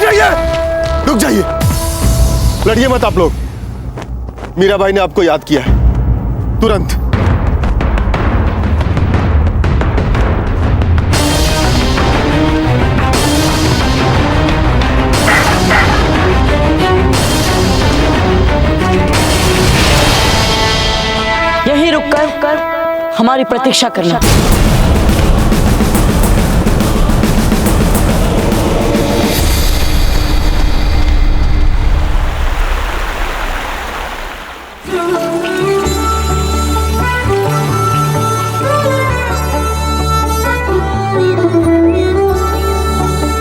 जाइए, रुक जाइए, लड़िए मत आप लोग। मीराबाई ने आपको याद किया है, तुरंत। यहीं रुककर हमारी प्रतीक्षा करना।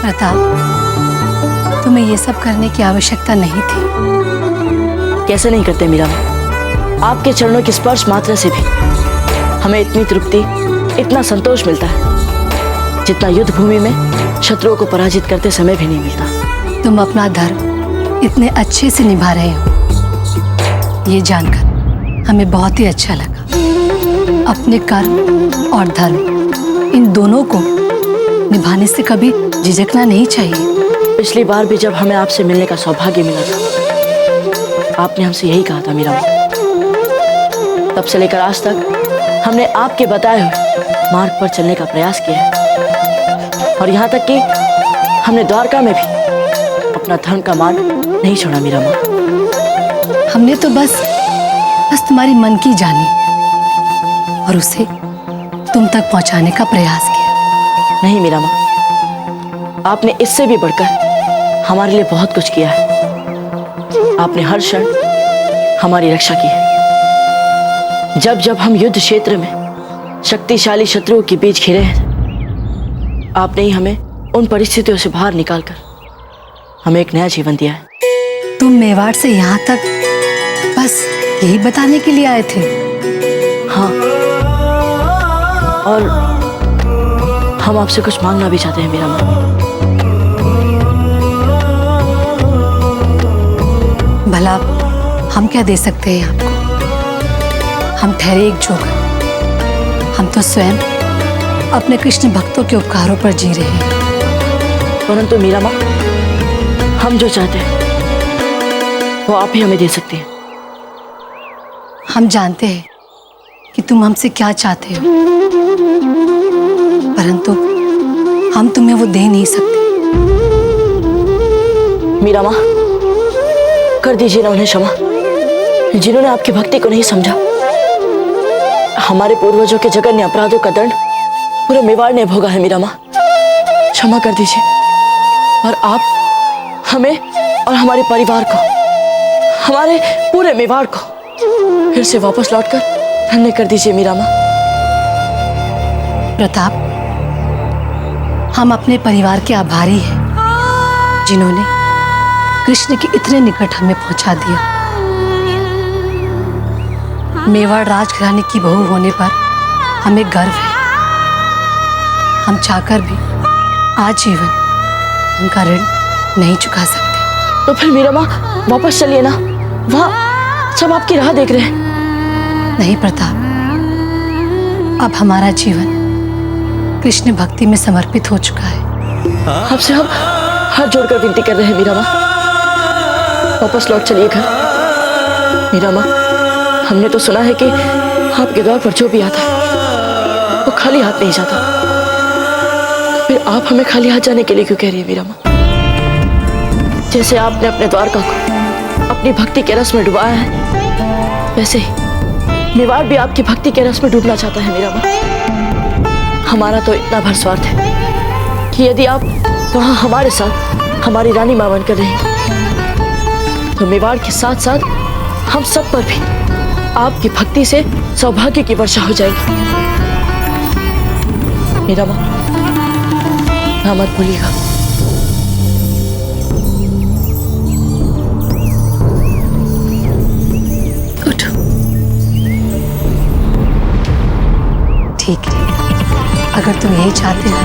प्रताप, तुम्हें ये सब करने की आवश्यकता नहीं थी। कैसे नहीं करते मीरा? आपके चरणों के स्पर्श मात्र से भी हमें इतनी तृप्ति, इतना संतोष मिलता है जितना युद्ध भूमि में शत्रुओं को पराजित करते समय भी नहीं मिलता। तुम अपना धर्म इतने अच्छे से निभा रहे हो, ये जानकर हमें बहुत ही अच्छा लगा। अपने कर्म और धर्म इन दोनों को निभाने से कभी झिझकना नहीं चाहिए। पिछली बार भी जब हमें आपसे मिलने का सौभाग्य मिला था, आपने हमसे यही कहा था मीरा। तब से लेकर आज तक हमने आपके बताए हुए मार्ग पर चलने का प्रयास किया है, और यहाँ तक कि हमने द्वारका में भी अपना धर्म का मार्ग नहीं छोड़ा मीरा माँ। हमने तो बस तुम्हारी मन की जानी और उसे तुम तक पहुंचाने का प्रयास किया। नहीं मीरा माँ, आपने इससे भी बढ़कर हमारे लिए बहुत कुछ किया है। आपने हर क्षण हमारी रक्षा की है। जब जब हम युद्ध क्षेत्र में शक्तिशाली शत्रुओं के बीच घिरे हैं, आपने ही हमें उन परिस्थितियों से बाहर निकालकर हमें एक नया जीवन दिया है। तुम मेवाड़ से यहाँ तक बस यही बताने के लिए आए थे? हाँ, और हम आपसे कुछ मांगना भी चाहते हैं मीरा माँ। भला हम क्या दे सकते हैं आपको? हम ठहरे एक जोकर। हम तो स्वयं अपने कृष्ण भक्तों के उपकारों पर जी रहे हैं। परंतु मीरा माँ, हम जो चाहते हैं वो आप ही हमें दे सकती हैं। हम जानते हैं कि तुम हमसे क्या चाहते हो, परंतु हम तुम्हें वो दे नहीं सकते। मीरा माँ, कर दीजिए ना उन्हें क्षमा, जिन्होंने आपकी भक्ति को नहीं समझा। हमारे पूर्वजों के जघन्य अपराधों का दंड पूरे मेवाड़ ने भोगा है मीरा माँ। क्षमा कर दीजिए, और आप हमें और हमारे परिवार को, हमारे पूरे मेवाड़ को फिर से वापस लौटकर धन्य कर दीजिए मीरा माँ। प्रताप, हम अपने परिवार के आभारी हैं, जिन्होंने कृष्ण के इतने निकट हमें पहुंचा दिया। मेवाड़ राजघराने की बहू होने पर हमें गर्व है। हम चाहकर भी आजीवन उनका ऋण नहीं चुका सकते। तो फिर मीरा माँ वापस चलिए ना, वहाँ सब आपकी राह देख रहे हैं। नहीं प्रताप, अब हमारा जीवन कृष्ण भक्ति में समर्पित हो चुका है। आपसे हम हाथ जोड़कर विनती कर रहे हैं मीरा माँ, वापस लौट चलिए घर। मीरा माँ, हमने तो सुना है कि आपके द्वार पर जो भी आता है वो खाली हाथ नहीं जाता। फिर आप हमें खाली हाथ जाने के लिए क्यों कह रही है मीरा माँ? जैसे आपने अपने द्वारका को अपनी भक्ति के रस में डुबाया है, वैसे ही मेवाड़ भी आपकी भक्ति के रस में डूबना चाहता है मीरा माँ। हमारा तो इतना भर स्वार्थ है कि यदि आप वहाँ हमारे साथ हमारी रानी मां बनकर रहेंगी, तो मेवाड़ के साथ साथ हम सब पर भी आपकी भक्ति से सौभाग्य की वर्षा हो जाएगी। मीरा माँ, हाँ मत भूलिएगा। उठो। ठीक है, अगर तुम यही चाहते हो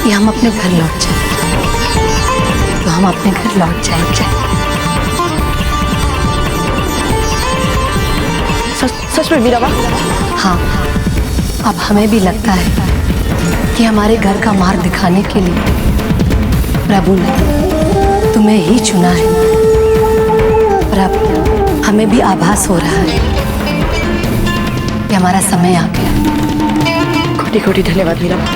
कि हम अपने घर लौट जाएं, तो हम अपने घर लौट जाएंगे। सच में मीरा माँ? हाँ, अब हमें भी लगता है कि हमारे घर का मार्ग दिखाने के लिए प्रभु ने तुम्हें ही चुना है। और अब हमें भी आभास हो रहा है कि हमारा समय आ गया। कोटि कोटि धन्यवाद मीरा माँ,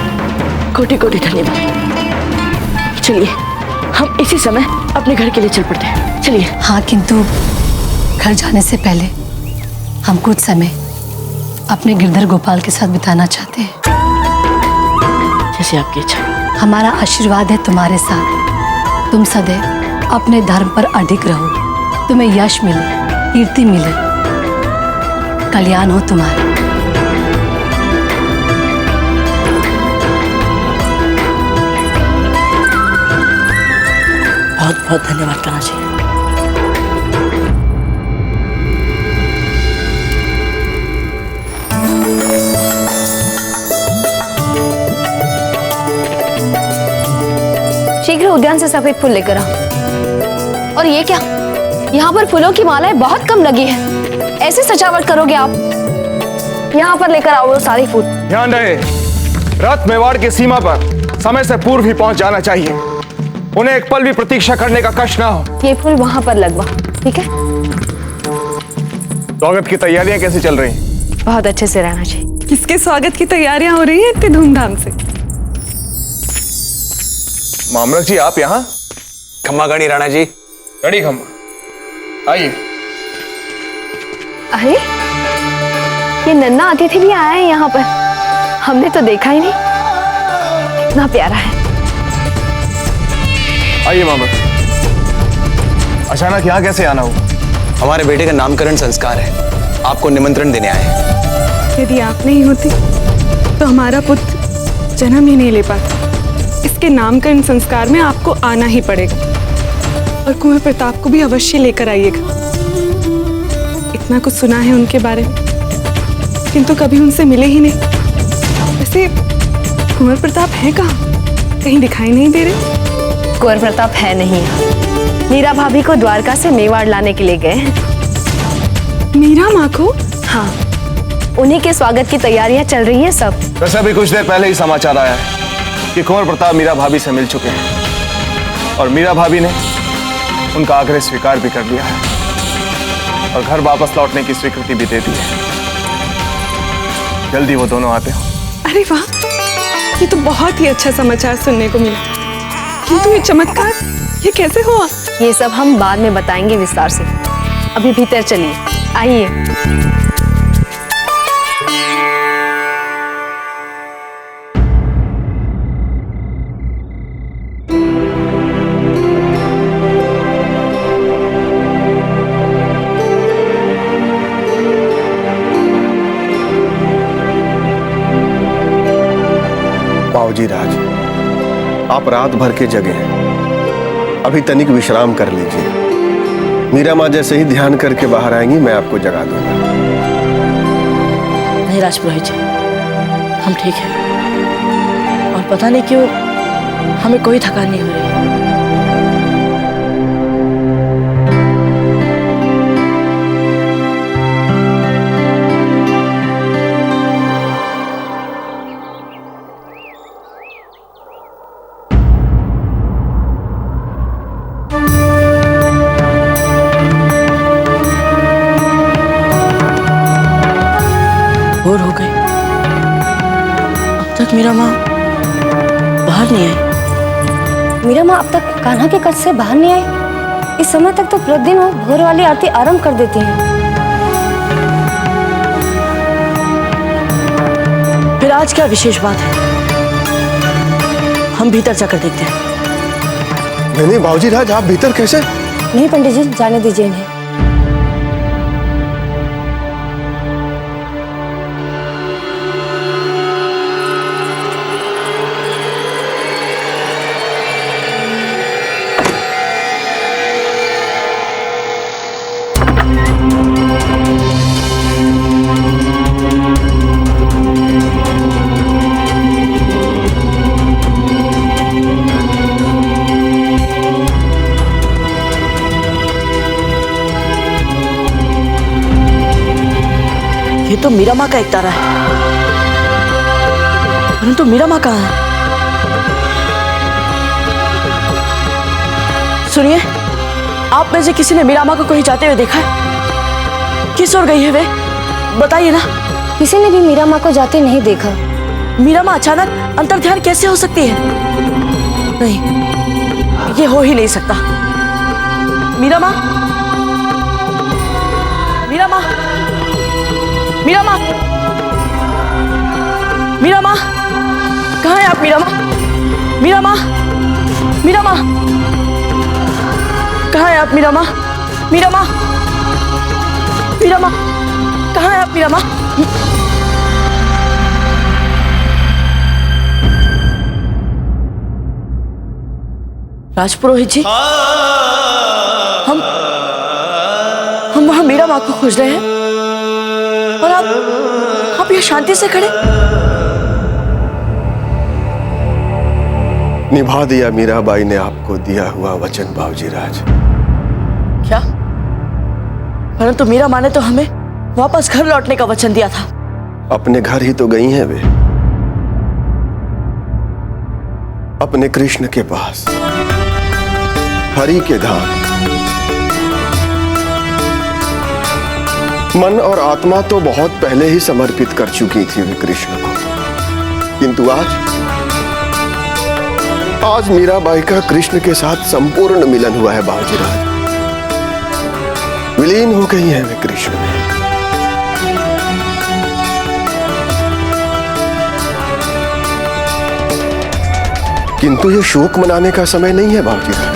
कोटि कोटि धन्यवाद। चलिए हम इसी समय अपने घर के लिए चल पड़ते हैं, चलिए। हाँ, किंतु घर जाने से पहले हम कुछ समय अपने गिरधर गोपाल के साथ बिताना चाहते हैं। जैसे आपकी इच्छा। हमारा आशीर्वाद है तुम्हारे साथ। तुम सदैव अपने धर्म पर अडिग रहो, तुम्हें यश मिले, कीर्ति मिले, कल्याण हो तुम्हारा। बहुत बहुत धन्यवाद कान्हा जी। शीघ्र उद्यान से सफेद फूल लेकर आओ। और ये क्या, यहाँ पर फूलों की मालाएं बहुत कम लगी है, ऐसे सजावट करोगे आप? यहाँ पर लेकर आओ वो सारे फूल। ध्यान रहे, रथ मेवाड़ की सीमा पर समय से पूर्व ही पहुंच जाना चाहिए। उन्हें एक पल भी प्रतीक्षा करने का कष्ट ना हो। ये फूल वहाँ पर लगवा, ठीक है? स्वागत की तैयारियां कैसी चल रही? बहुत अच्छे से रहना चाहिए। किसके स्वागत की तैयारियां हो रही हैं इतनी धूमधाम से? मामलक जी, आप यहाँ? खम्मा गणी राणा जी। गणी खम्मा, आइए। अरे ये नन्हा अतिथि भी आया है यहाँ पर, हमने तो देखा ही नहीं। कितना प्यारा है। आइए मामलक। अचानक यहाँ कैसे आना हुआ? हमारे बेटे का नामकरण संस्कार है, आपको निमंत्रण देने आए हैं। यदि आप नहीं होती तो हमारा पुत्र जन्म ही नहीं ले पाता। इसके नामकरण संस्कार में आपको आना ही पड़ेगा, और कुंवर प्रताप को भी अवश्य लेकर आइएगा। इतना कुछ सुना है उनके बारे में, किंतु कभी उनसे मिले ही नहीं। वैसे कुंवर प्रताप है कहाँ? कहीं दिखाई नहीं दे रहे। कुंवर प्रताप है नहीं, मीरा भाभी को द्वारका से मेवाड़ लाने के लिए गए हैं। मीरा माँ को? हाँ, उन्हीं के स्वागत की तैयारियां चल रही हैं सब। वैसे अभी कुछ देर पहले ही समाचार आया है कि कुंवर प्रताप मीरा भाभी से मिल चुके हैं, और मीरा भाभी ने उनका आग्रह स्वीकार भी कर लिया है, और घर वापस लौटने की स्वीकृति भी दे दी है। जल्दी वो दोनों आते हो। अरे वाह, ये तो बहुत ही अच्छा समाचार सुनने को मिला। किंतु ये चमत्कार ये कैसे हुआ? ये सब हम बाद में बताएंगे विस्तार से। अभी भीतर चलिए, आइए। बाबूजी राज, आप रात भर के जगे हैं, अभी तनिक विश्राम कर लीजिए। मीरा माँ जैसे ही ध्यान करके बाहर आएंगी मैं आपको जगा दूंगा। नहीं राजपुरोहित जी, हम ठीक हैं, और पता नहीं क्यों हमें कोई थकान नहीं हो रही। भोर हो गई, अब तक मीरा माँ बाहर नहीं आई। मीरा माँ अब तक कान्हा के कच्छ से बाहर नहीं आई। इस समय तक तो प्रतिदिन वो भोर वाली आरती आरंभ कर देती हैं। फिर आज क्या विशेष बात है? हम भीतर जाकर देखते हैं। नहीं बाबूजी राज, आप भीतर कैसे? नहीं पंडित जी, जाने दीजिए इन्हें। ये तो मीरा माँ का एक तारा है, परंतु मीरा माँ कहाँ है? सुनिए, आप में से किसी ने मीरा माँ को कहीं जाते हुए देखा है? किस ओर गई है वे? बताइए ना। किसी ने भी मीरा माँ को जाते नहीं देखा। मीरा माँ अचानक अंतर्ध्यान कैसे हो सकती है? नहीं, ये हो ही नहीं सकता। मीरा माँ, मीरा माँ, मीरा माँ, मीरा माँ, कहाँ है आप मीरा माँ? मीरा माँ, मीरा माँ, कहाँ है आप मीरा माँ? मीरा माँ, मीरा माँ, कहाँ है आप मीरा माँ? राजपुरोहित जी, हम वहां मीरा माँ को खोज रहे हैं और आप यहाँ शांति से खड़े। निभा दिया मीराबाई ने आपको दिया हुआ वचन बाबूजी राज। क्या? परंतु मीरा माँ ने तो हमें वापस घर लौटने का वचन दिया था। अपने घर ही तो गई हैं वे, अपने कृष्ण के पास, हरि के धाम। मन और आत्मा तो बहुत पहले ही समर्पित कर चुकी थी वे कृष्ण को, किंतु आज मीराबाई का कृष्ण के साथ संपूर्ण मिलन हुआ है बाबूजी राज। विलीन हो गई है वे कृष्ण में। किंतु ये शोक मनाने का समय नहीं है बाबूजी राज,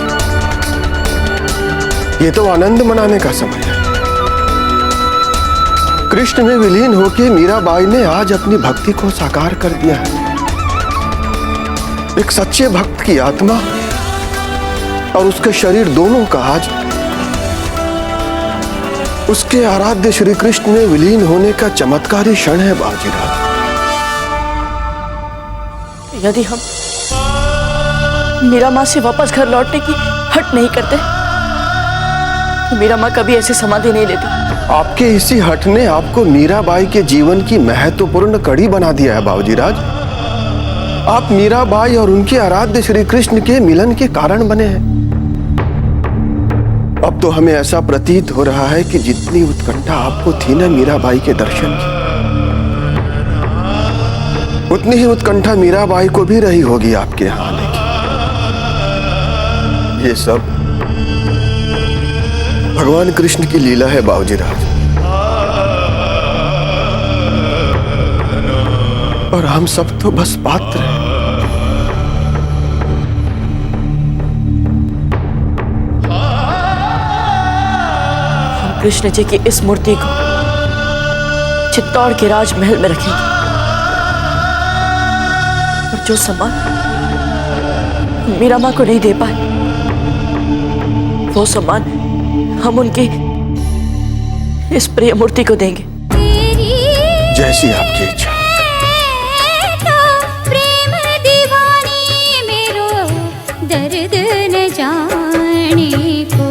ये तो आनंद मनाने का समय है। कृष्ण में विलीन होकर मीराबाई ने आज अपनी भक्ति को साकार कर दिया है। एक सच्चे भक्त की आत्मा और उसके शरीर दोनों का आज उसके आराध्य श्री कृष्ण में विलीन होने का चमत्कारी क्षण है बाबूजी राज। यदि हम मीरा माँ से वापस घर लौटने की हट नहीं करते तो मीरा माँ कभी ऐसे समाधि नहीं लेती। आपके इसी हट ने आपको मीराबाई के जीवन की महत्वपूर्ण कड़ी बना दिया है बाबूजी राज। आप मीराबाई और उनके आराध्य श्री कृष्ण के मिलन के कारण बने हैं। अब तो हमें ऐसा प्रतीत हो रहा है कि जितनी उत्कंठा आपको थी ना मीराबाई के दर्शन की, उतनी ही उत्कंठा मीराबाई को भी रही होगी आपके यहाँ आने की। ये सब भगवान कृष्ण की लीला है बाबूजी राज, और हम सब तो बस पात्र हैं। हम कृष्ण जी की इस मूर्ति को चित्तौड़ के राजमहल में रखेंगे और जो सम्मान मीरा माँ को नहीं दे पाए वो सम्मान हम उनकी इस प्रिय मूर्ति को देंगे। जैसी आपकी इच्छा। प्रेम दीवानी मेरो दर्द न जाने को।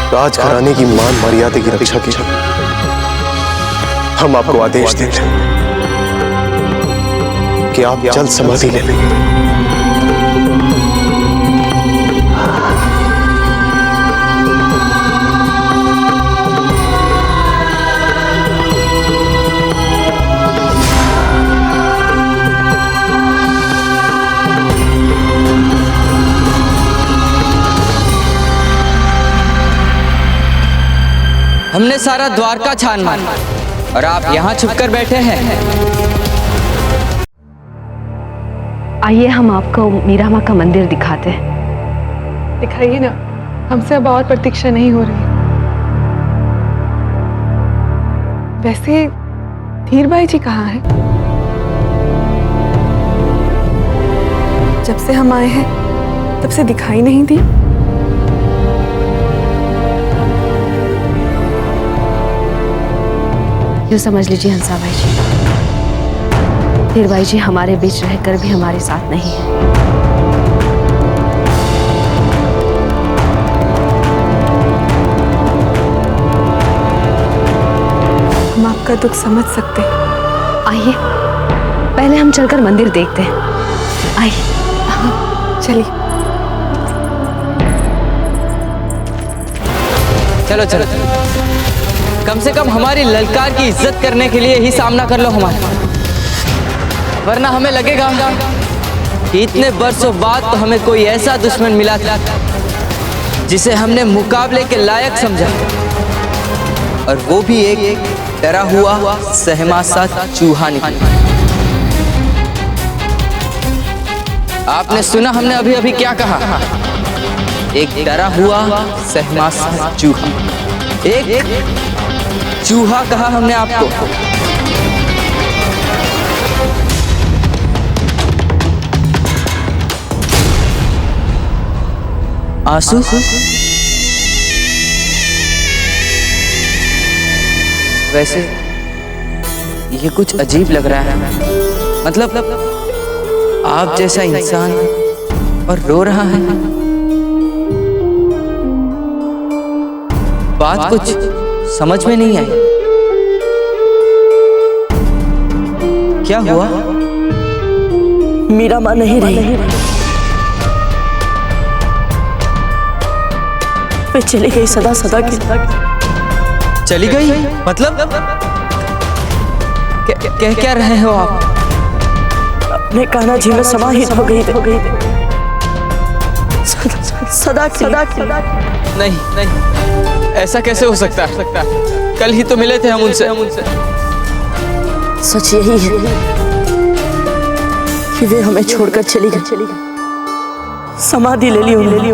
राजघराने की मान मर्यादा की रक्षा के लिए हम आपको आदेश देते हैं कि आप जल्द समाधि ले लें। हमने सारा द्वारका छान मारा और आप यहाँ छुपकर बैठे हैं। आइए हम आपको मीरा माँ का मंदिर दिखाते हैं। दिखाइए ना, हमसे अब और प्रतीक्षा नहीं हो रही। वैसे धीरबाई जी कहाँ हैं? जब से हम आए हैं तब से दिखाई नहीं दी। यूँ समझ लीजिए हंसा भाई जी, धीर भाई जी हमारे बीच रहकर भी हमारे साथ नहीं है। हम आपका दुख समझ सकते हैं। आइए पहले हम चलकर मंदिर देखते हैं। आइए चलिए। चलो चलो कम से कम हमारी ललकार की इज्जत करने के लिए ही सामना कर लो हमारा, वरना हमें लगेगा कि इतने बरसों बाद तो हमें कोई ऐसा दुश्मन मिला था जिसे हमने मुकाबले के लायक समझा, और वो भी एक डरा हुआ सहमा सा चूहा निकला। आपने सुना हमने अभी अभी क्या कहा? एक डरा हुआ सहमा सा चूहा, एक चूहा कहा हमने आपको। आंसू? वैसे ये कुछ अजीब लग रहा है, मतलब आप जैसा इंसान और रो रहा है। बात कुछ समझ में नहीं आई। क्या हुआ? मीरा माँ नहीं रही, वे चली गई सदा सदा की। चली गई? मतलब कह क्या रहे हो आप? अपने कान्हा जी में समाहित हो गई सदा की। नहीं नहीं, ऐसा कैसे हो सकता है? कल ही तो मिले थे हम उनसे। सच यही है कि वे हमें छोड़कर चली गई, समाधि ले ली उन्होंने।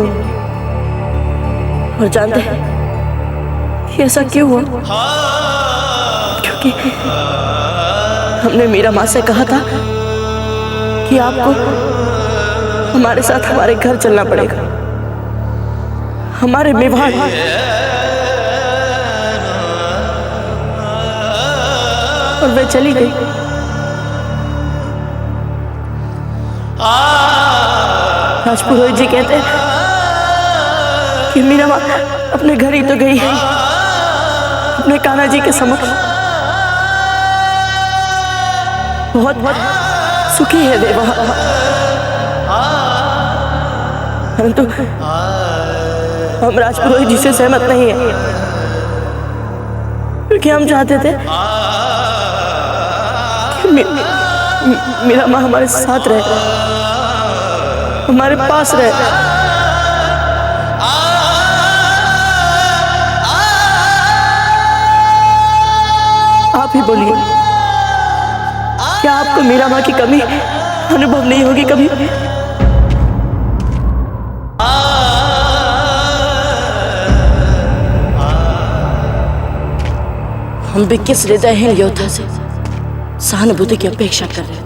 और जानते हैं कि ऐसा क्यों हुआ? क्योंकि हमने मीरा माँ से कहा था कि आपको हमारे साथ हमारे घर चलना पड़ेगा, हमारे मेवाड़। और वे चली गई। राजपुरोहित जी कहते हैं कि मीरा माँ अपने घर ही तो गई है, अपने कान्हा जी के समक्ष। बहुत बहुत सुखी है वे वहाँ, परंतु हम राजपुरोहित जी से सहमत नहीं है, क्योंकि हम चाहते थे कि मीरा माँ हमारे साथ रहे, हमारे पास रहे। आप ही बोलिए, क्या आपको मीरा माँ की कमी अनुभव नहीं होगी कभी? हम भी किस हृदयहीन योद्धा से सहानुभूति की अपेक्षा कर रहे थे।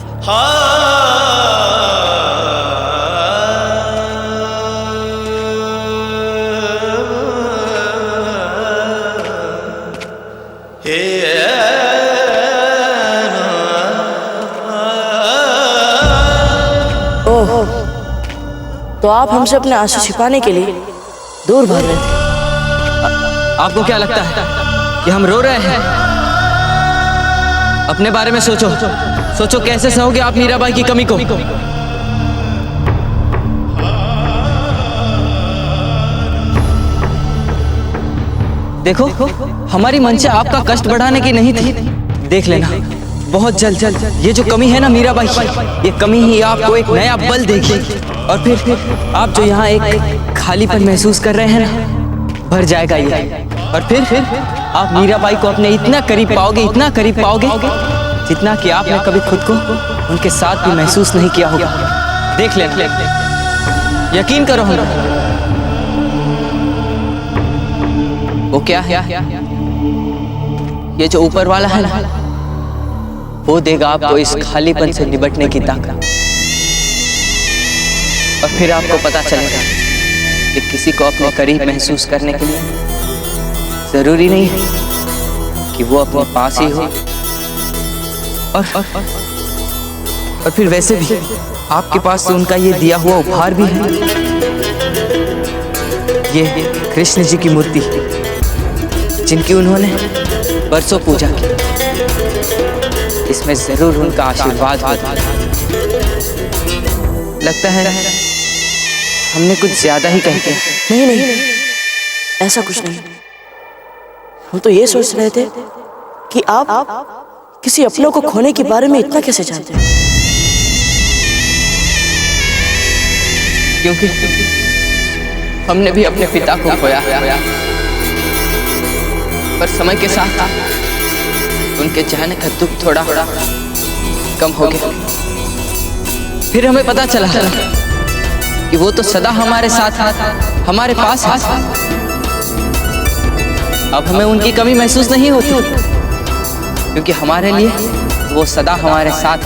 ओह, तो आप हमसे अपने आंसू छिपाने के लिए दूर भाग रहे थे। आपको क्या लगता है कि हम रो रहे हैं? अपने बारे में सोचो, सोचो कैसे सहोगे आप मीराबाई की कमी को। देखो, हमारी मंशा आपका कष्ट बढ़ाने की नहीं थी। देख लेना, बहुत जल्द ये जो कमी है ना मीराबाई, ये कमी ही आपको एक नया बल देगी, और फिर आप जो यहाँ एक खालीपन महसूस कर रहे हैं ना, भर जाएगा ये। और फिर आप मीराबाई को अपने इतना करीब पाओगे, इतना करीब पाओगे, जितना कि आपने कभी खुद को उनके साथ भी महसूस नहीं किया होगा। देख लेना, यकीन करो। हम वो क्या है, ये जो ऊपर वाला है ना, वो देगा आपको इस खालीपन से निपटने की ताकत। और फिर आपको पता चलेगा कि किसी को अपने करीब महसूस करने के लिए जरूरी नहीं है कि वो अपने पास ही हो। और फिर वैसे भी आपके पास तो उनका ये दिया हुआ उपहार भी है, ये कृष्ण जी की मूर्ति, जिनकी उन्होंने बरसों पूजा की। इसमें जरूर उनका आशीर्वाद होता है। लगता है हमने कुछ ज्यादा ही कह दिया। नहीं नहीं, ऐसा कुछ नहीं। हम तो ये सोच रहे थे कि आप किसी अपनों को खोने के बारे में इतना कैसे जानते हैं। क्योंकि हमने भी अपने पिता को खोया, पर समय के साथ उनके जाने का दुख थोड़ा कम हो गया। फिर हमें पता चला कि वो तो सदा हमारे साथ, हमारे पास है। अब हमें उनकी कमी महसूस नहीं होती, क्योंकि हमारे लिए वो सदा हमारे साथ